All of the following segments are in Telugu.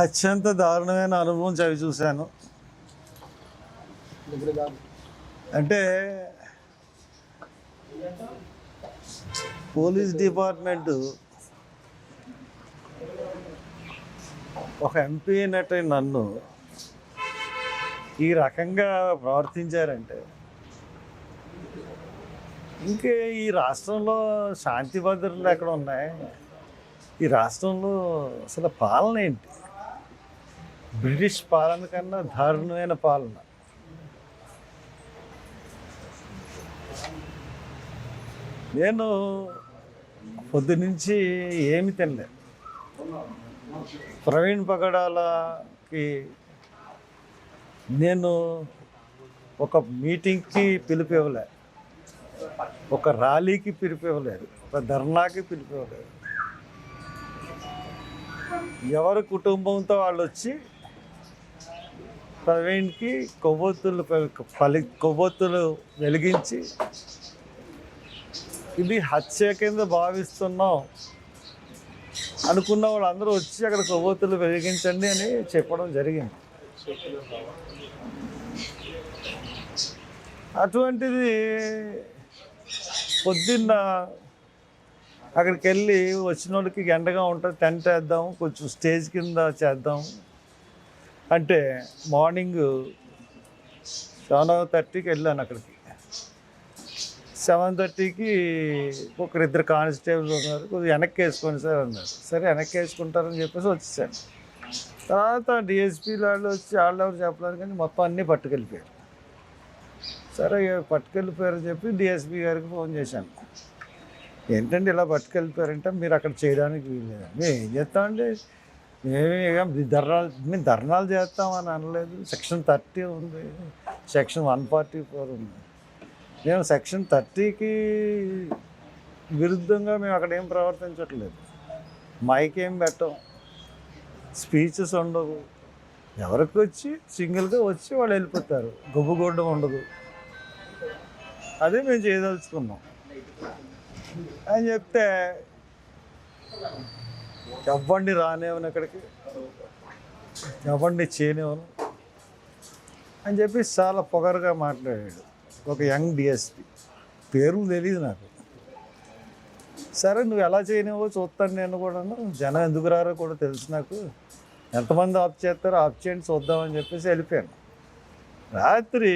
అత్యంత దారుణమైన అనుభవం చవి చూశాను. అంటే పోలీస్ డిపార్ట్మెంటు ఒక ఎంపీ అయినట్టు నన్ను ఈ రకంగా ప్రవర్తించారంటే ఇంకే ఈ రాష్ట్రంలో శాంతి భద్రతలు ఎక్కడ ఉన్నాయి? ఈ రాష్ట్రంలో అసలు పాలన ఏంటి? బ్రిటిష్ పాలన కన్నా దారుణమైన పాలన. నేను పొద్దునుంచి ఏమి తినలేదు. ప్రవీణ్ పగడాలకి నేను ఒక మీటింగ్కి పిలుపు ఇవ్వలేదు, ఒక ర్యాలీకి పిలుపు ఇవ్వలేదు, ఒక ధర్నాకి పిలుపు ఇవ్వలేదు. ఎవరి కుటుంబంతో వాళ్ళు వచ్చి ప్రవీణ్కి కొవ్వొత్తులు వెలిగించి ఇది హత్య కింద భావిస్తున్నాం అనుకున్న వాళ్ళందరూ వచ్చి అక్కడ కొవ్వొత్తులు వెలిగించండి అని చెప్పడం జరిగింది. అటువంటిది పొద్దున్న అక్కడికి వెళ్ళి వచ్చిన వాళ్ళకి ఎండగా ఉంటుంది, టెంట్ వేద్దాం, కొంచెం స్టేజ్ కింద చేద్దాం అంటే మార్నింగ్ 7:30కి వెళ్ళాను. అక్కడికి 7:30కి ఇద్దరు కానిస్టేబుల్ ఉన్నారు, కొద్దిగా వెనక్కి వేసుకోండి సార్ అన్నారు. సరే వెనక్కి వేసుకుంటారని చెప్పేసి వచ్చేసాను. తర్వాత డిఎస్పీ వాళ్ళు వచ్చి వాళ్ళెవరు చెప్పలేదు కానీ మొత్తం అన్నీ పట్టుకెళ్ళిపోయారు. సరే పట్టుకెళ్ళిపోయారని చెప్పి డిఎస్పీ గారికి ఫోన్ చేశాను. ఏంటంటే ఇలా పట్టుకెళ్ళిపోయారంటే మీరు అక్కడ చేయడానికి వీల్లేదు. మేము ఏం చేస్తామండి, మేము ధర్నాలు చేస్తామని అనలేదు. సెక్షన్ 30 ఉంది, సెక్షన్ 144 ఉంది. మేము సెక్షన్ 30కి విరుద్ధంగా మేము అక్కడ ఏం ప్రవర్తించట్లేదు. మైక్ ఏం పెట్టం, స్పీచెస్ ఉండవు. ఎవరికి వచ్చి సింగిల్గా వచ్చి వాళ్ళు వెళ్ళిపోతారు, గుబ్బగొడ్డం ఉండదు. అదే మేము చేయదలుచుకున్నాం అని చెప్తే ఎవరిని రానివ్వను, అక్కడికి ఎవరిని చేయనివ్వను అని చెప్పి చాలా పొగరుగా మాట్లాడాడు ఒక యంగ్ డిఎస్పీ. పేర్లు తెలియదు నాకు. సరే నువ్వు ఎలా చేయనివ్వో చూస్తాను నేను కూడాను, జనం ఎందుకు రారో కూడా తెలుసు నాకు, ఎంతమంది ఆఫ్ చేస్తారో ఆఫ్ చేయండి చూద్దామని చెప్పేసి వెళ్ళిపోయాను. రాత్రి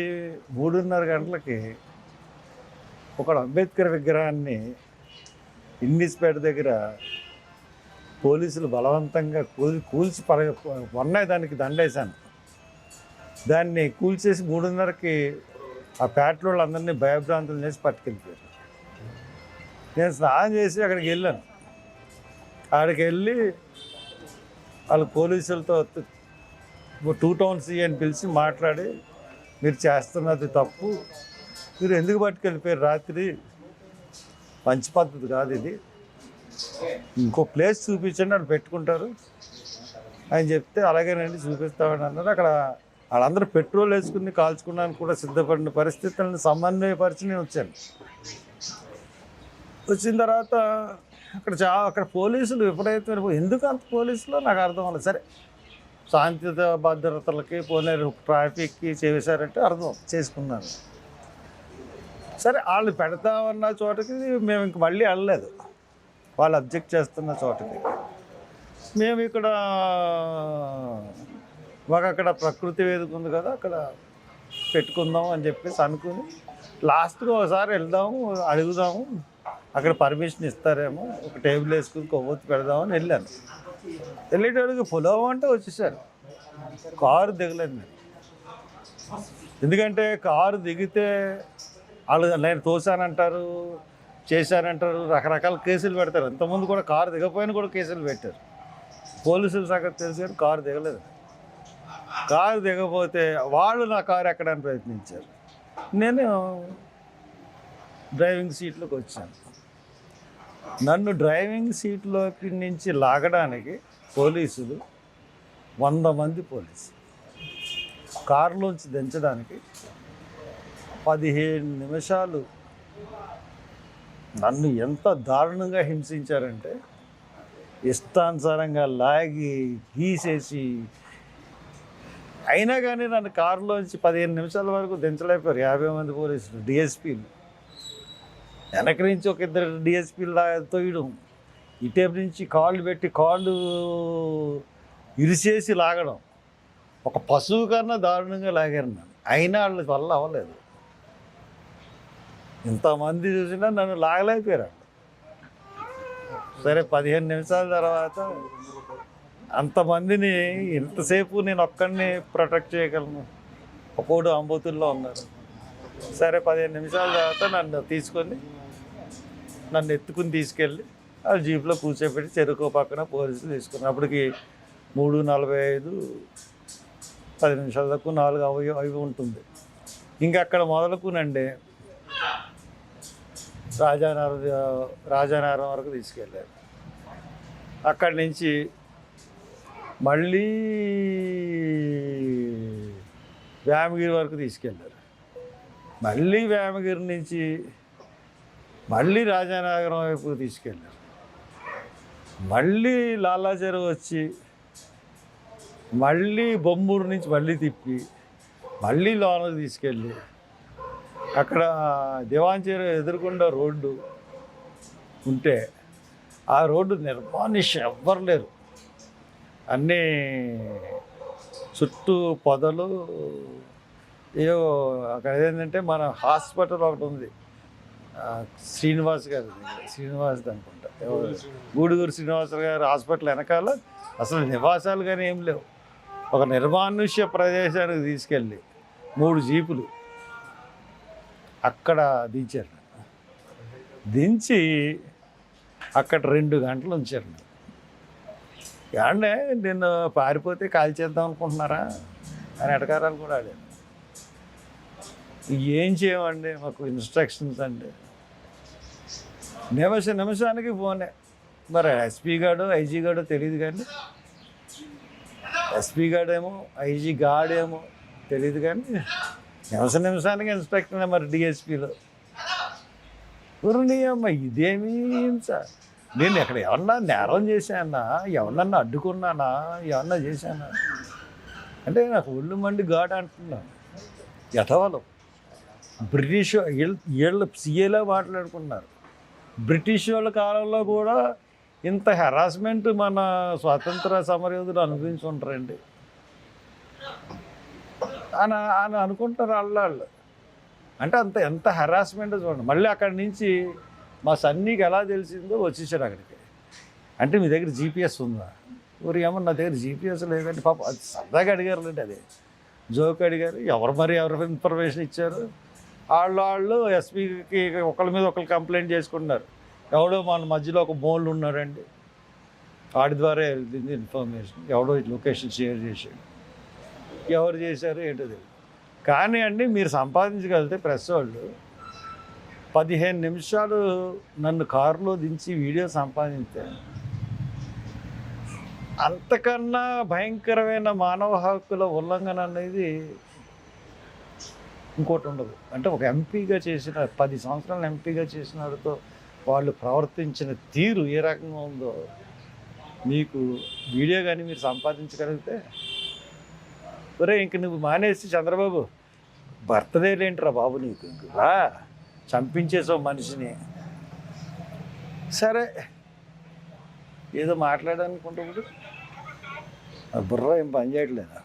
3:30 గంటలకి ఒక అంబేద్కర్ విగ్రహాన్ని ఇంగ్లీష్పేట దగ్గర పోలీసులు బలవంతంగా కూల్చి ఉన్నాయి, దానికి దండేశాను. దాన్ని కూల్చేసి 3:30కి ఆ పేటలో వాళ్ళందరినీ భయభ్రాంతులు చేసి పట్టుకెళ్ళిపోయారు. నేను స్నానం చేసి అక్కడికి వెళ్ళాను. అక్కడికి వెళ్ళి వాళ్ళు పోలీసులతో 2 టౌన్స్ అని పిలిచి మాట్లాడి మీరు చేస్తున్నది తప్పు, మీరు ఎందుకు పట్టుకెళ్ళిపోయారు రాత్రి, మంచి పద్ధతి కాదు ఇది, ఇంకో ప్లేస్ చూపించండి వాళ్ళు పెట్టుకుంటారు అని చెప్తే అలాగేనండి చూపిస్తామని అన్నారు. అక్కడ వాళ్ళందరూ పెట్రోల్ వేసుకుని కాల్చుకోవడానికి కూడా సిద్ధపడిన పరిస్థితులను సమన్వయపరిచి నేను వచ్చాను. వచ్చిన తర్వాత అక్కడ పోలీసులు విపరీతమైన, ఎందుకు అంత పోలీసులో నాకు అర్థం అవ్వలేదు. సరే శాంతి భద్రతలకి పోనీ ట్రాఫిక్కి చేశారంటే అర్థం చేసుకున్నాను. సరే వాళ్ళు పెడతామన్న చోటకి మేము ఇంక మళ్ళీ వెళ్ళలేదు, వాళ్ళు అబ్జెక్ట్ చేస్తున్న చోటకి. మేము ఇక్కడ అక్కడ ప్రకృతి వేదిక ఉంది కదా, అక్కడ పెట్టుకుందాం అని చెప్పేసి అనుకుని లాస్ట్గా ఒకసారి వెళ్దాము అడుగుదాము, అక్కడ పర్మిషన్ ఇస్తారేమో, ఒక టేబుల్ వేసుకుని కొవ్వొత్తి పెడదామని వెళ్ళాను. వెళ్ళేటప్పుడు పొలం అంటే వచ్చేసారు, కారు దిగలేదు నేను. ఎందుకంటే కారు దిగితే వాళ్ళు నేను తోసానంటారు, చేశానంటారు, రకరకాల కేసులు పెడతారు. ఇంతకుముందు కూడా కారు దిగపోయినా కూడా కేసులు పెట్టారు. పోలీసులు సంగతి తెలుసు కానీ కారు దిగలేదు. కారు దిగపోతే వాళ్ళు నా కారు ఎక్కడానికి ప్రయత్నించారు. నేను డ్రైవింగ్ సీట్లోకి వచ్చాను. నన్ను డ్రైవింగ్ సీట్లోకి నుంచి లాగడానికి పోలీసులు 100 మంది పోలీసులు, కారులోంచి దించడానికి 15 నిమిషాలు నన్ను ఎంత దారుణంగా హింసించారంటే ఇష్టానుసారంగా లాగి గీసేసి, అయినా కానీ నన్ను కారులోంచి 15 నిమిషాల వరకు దించలేకపోయారు 50 మంది పోలీసులు, డిఎస్పీలు. వెనక నుంచి ఒక ఇద్దరు డిఎస్పీలు తోయడం, ఇటేపు నుంచి కాళ్ళు పెట్టి కాళ్ళు ఇరిసేసి లాగడం, ఒక పశువు కన్నా దారుణంగా లాగారు నన్ను. అయినా వాళ్ళ వల్ల అవ్వలేదు. ఇంతమంది చూసినా నన్ను లాగలేకపోయారు. సరే 15 నిమిషాల తర్వాత అంతమందిని ఇంతసేపు నేను ఒక్కడిని ప్రొటెక్ట్ చేయగలను. ఒక్కోడు అంబోతుల్లో ఉన్నారు. సరే 15 నిమిషాల తర్వాత నన్ను ఎత్తుకుని తీసుకెళ్ళి ఆ జీప్లో కూర్చోబెట్టి చెరుకు పక్కన పోలీసులు తీసుకున్నారు. అప్పటికి 3:45, 10 నిమిషాల దాకా 4 అవి ఉంటుంది. ఇంకా అక్కడ మొదలుకునండి రాజానగరం వరకు తీసుకెళ్ళారు. అక్కడి నుంచి మళ్ళీ వేమగిరి వరకు తీసుకెళ్ళారు. మళ్ళీ వేమగిరి నుంచి మళ్ళీ రాజానగరం వైపు తీసుకెళ్ళారు. మళ్ళీ లాలాచెరు వచ్చి మళ్ళీ బొమ్మూరు నుంచి మళ్ళీ తిప్పి మళ్ళీ లోనకి తీసుకెళ్ళి అక్కడ దివాంచెరు ఎదురుకుండా రోడ్డు ఉంటే ఆ రోడ్డు నిర్మానుష్యం ఎవ్వరు లేరు. అన్నీ చుట్టూ పొదలు. ఏవో అక్కడ ఏంటంటే మన హాస్పిటల్ ఒకటి ఉంది, శ్రీనివాస్ అనుకుంటా, గూడుగురు శ్రీనివాస గారి హాస్పిటల్ వెనకాల అసలు నివాసాలు కానీ ఏం లేవు. ఒక నిర్మానుష్య ప్రదేశానికి తీసుకెళ్ళి 3 జీపులు అక్కడ దించారు. దించి అక్కడ 2 గంటలు ఉంచారు. ఏమంటే నిన్ను పారిపోతే కాల్చేద్దాం అనుకుంటున్నారా అని ఎటకారాలు కూడా ఆడాను. ఏం చేయమండి, మాకు ఇన్స్ట్రక్షన్స్ అండి. నిమిషానికి ఫోనే. మరి ఎస్పీ గాడో ఐజీ గాడో తెలియదు, కానీ ఎస్పీ గాడేమో ఐజీ గాడేమో తెలియదు, కానీ నిమిషానికి ఇన్స్ట్రక్షన్. మరి డిఎస్పీలో అమ్మ ఇదేమీ సార్, నేను ఎక్కడ ఎవరన్నా నేరం చేశానా, ఎవరన్నా అడ్డుకున్నానా, ఏమన్నా చేశానా అంటే నాకు ఒళ్ళు మండి ఘాట్ అంటున్నాను. యథవలం బ్రిటిష్ వీళ్ళు సీఏలో మాట్లాడుకున్నారు. బ్రిటిష్ వాళ్ళ కాలంలో కూడా ఇంత హెరాస్మెంట్ మన స్వాతంత్ర సమరయోధులు అనుభవించుంటారండి అని అనుకుంటారు వాళ్ళు. అంటే ఎంత హెరాస్మెంట్ చూడండి. మళ్ళీ అక్కడి నుంచి మా సన్నీకి ఎలా తెలిసిందో వచ్చేసాడు అక్కడికి. అంటే మీ దగ్గర జీపీఎస్ ఉందా? ఊరు ఏమో నా దగ్గర జీపీఎస్ లేదండి. పాప అది సరదాగా అడిగారులేండి, అదే జోక్ అడిగారు. ఎవరు ఇన్ఫర్మేషన్ ఇచ్చారు? వాళ్ళు ఎస్పీకి ఒకళ్ళ మీద ఒకళ్ళు కంప్లైంట్ చేసుకుంటున్నారు. ఎవడో మన మధ్యలో ఒక మోళ్ళు ఉన్నారండి, వాడి ద్వారా వెళ్ళింది ఇన్ఫర్మేషన్. ఎవడో లొకేషన్ షేర్ చేశాడు. ఎవరు చేశారు ఏంటో తెలియదు. కానీ అండి మీరు సంపాదించగలిగితే ప్రెస్ వాళ్ళు 15 నిమిషాలు నన్ను కారులో దించి వీడియో సంపాదించే అంతకన్నా భయంకరమైన మానవ హక్కుల ఉల్లంఘన అనేది ఇంకోటి ఉండదు. అంటే ఒక ఎంపీగా చేసిన 10 సంవత్సరాలు ఎంపీగా చేసిన వాడితో వాళ్ళు ప్రవర్తించిన తీరు ఏ రకంగా ఉందో మీకు వీడియో కానీ మీరు సంపాదించగలిగితే, ఒరే ఇంక నువ్వు మానేసి చంద్రబాబు బర్త్డేలేంట్రా బాబు నీకు, రా చంపించేసావు మనిషిని. సరే ఏదో మాట్లాడాలనుకుంటే బుర్ర ఏం పని చేయట్లేదు.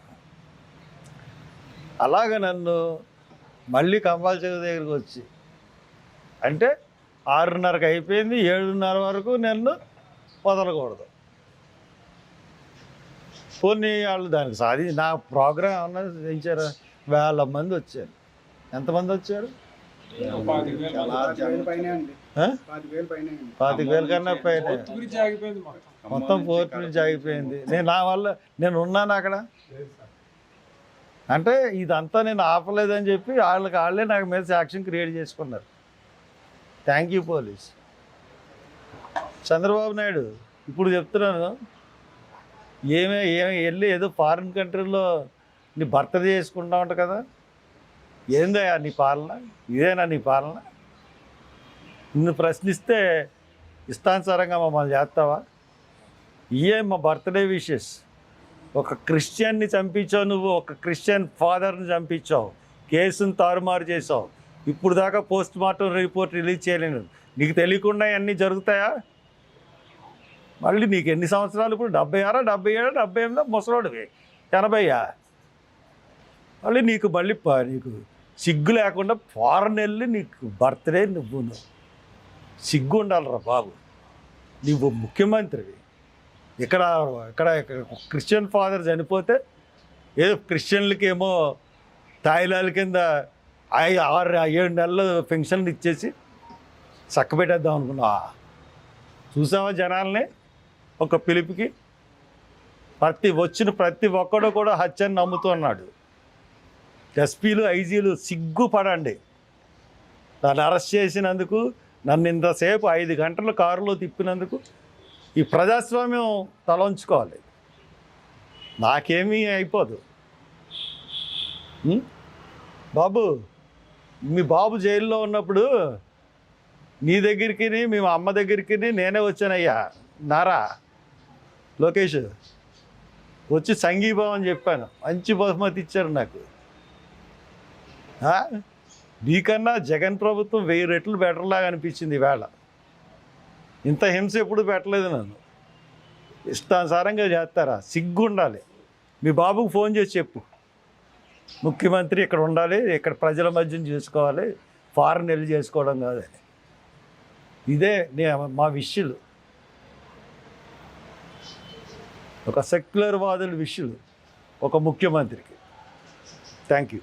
అలాగ నన్ను మళ్ళీ కంబాల చెరువు దగ్గరికి వచ్చి అంటే 6:30కి అయిపోయింది, 7:30 వరకు నన్ను వదలకూడదు. పోనీ వాళ్ళు దానికి నా ప్రోగ్రాం ఏమన్నా చేయించారా? 1000 మంది వచ్చారు. ఎంతమంది వచ్చారు? 25,000 కన్నా పైన. మొత్తం 4th నుంచి ఆగిపోయింది. నేను ఉన్నాను అక్కడ. అంటే ఇదంతా నేను ఆపలేదని చెప్పి వాళ్ళే నాకు మీద సాక్ష్యం క్రియేట్ చేసుకున్నారు. Thank you police. Chandrababu Naidu ఇప్పుడు చెప్తున్నాను, వెళ్ళి ఏదో ఫారిన్ కంట్రీలో నీ బర్త్డే చేసుకుంటా ఉంటా కదా, ఏందయ్యా నీ పాలన? ఇదేనా నీ పాలన? నిన్ను ప్రశ్నిస్తే ఇష్టానుసారంగా మమ్మల్ని చేస్తావా? ఇయే మా బర్త్డే విషెస్. ఒక క్రిస్టియన్ని చంపించావు నువ్వు, ఒక క్రిస్టియన్ ఫాదర్ని చంపించావు, కేసును తారుమారు చేసావు. ఇప్పుడు దాకా పోస్ట్ మార్టం రిపోర్ట్ రిలీజ్ చేయలేను. నీకు తెలియకుండా అన్నీ జరుగుతాయా? మళ్ళీ నీకు ఎన్ని సంవత్సరాలు ఇప్పుడు? 76, 77, 78, ముసలోడివి 80. మళ్ళీ నీకు నీకు సిగ్గు లేకుండా ఫారెన్ వెళ్ళి నీకు బర్త్డే నువ్వు సిగ్గు ఉండాలిరా బాబు. నువ్వు ముఖ్యమంత్రివి. ఇక్కడ క్రిస్టియన్ ఫాదర్ చనిపోతే ఏదో క్రిస్టియన్లకి ఏమో తాయిలాల కింద 6-7 నెలలు పెన్షన్లు ఇచ్చేసి చక్కబెట్టేద్దాం అనుకున్నావా? చూసావా జనాల్ని ఒక పిలుపుకి? ప్రతి ఒక్కడు కూడా హత్యని నమ్ముతున్నాడు. ఎస్పీలు, ఐజీలు సిగ్గుపడండి. నన్ను అరెస్ట్ చేసినందుకు, నన్ను ఇంతసేపు 5 గంటలు కారులో తిప్పినందుకు ఈ ప్రజాస్వామ్యం తలంచుకోవాలి. నాకేమీ అయిపోదు. బాబు, మీ బాబు జైల్లో ఉన్నప్పుడు నీ దగ్గరికి, మీ అమ్మ దగ్గరికి నేనే వచ్చానయ్యా. నారా లోకేష్ వచ్చి సంఘీభావం చెప్పాను. మంచి బహుమతి ఇచ్చారు నాకు. నీకన్నా జగన్ ప్రభుత్వం 1000 రెట్లు బెటర్లాగా అనిపించింది ఈవేళ. ఇంత హింస ఎప్పుడు పెట్టలేదు నన్ను. ఇష్టానుసారంగా చేస్తారా? సిగ్గు ఉండాలి. మీ బాబుకు ఫోన్ చేసి చెప్పు, ముఖ్యమంత్రి ఇక్కడ ఉండాలి, ఇక్కడ ప్రజల మధ్యన చేసుకోవాలి, ఫారెన్ వెళ్ళి చేసుకోవడం కాదని. ఇదే మా విషయాలు. ఒక సెక్యులర్ వాదుల విషయాలు ఒక ముఖ్యమంత్రికి. Thank you.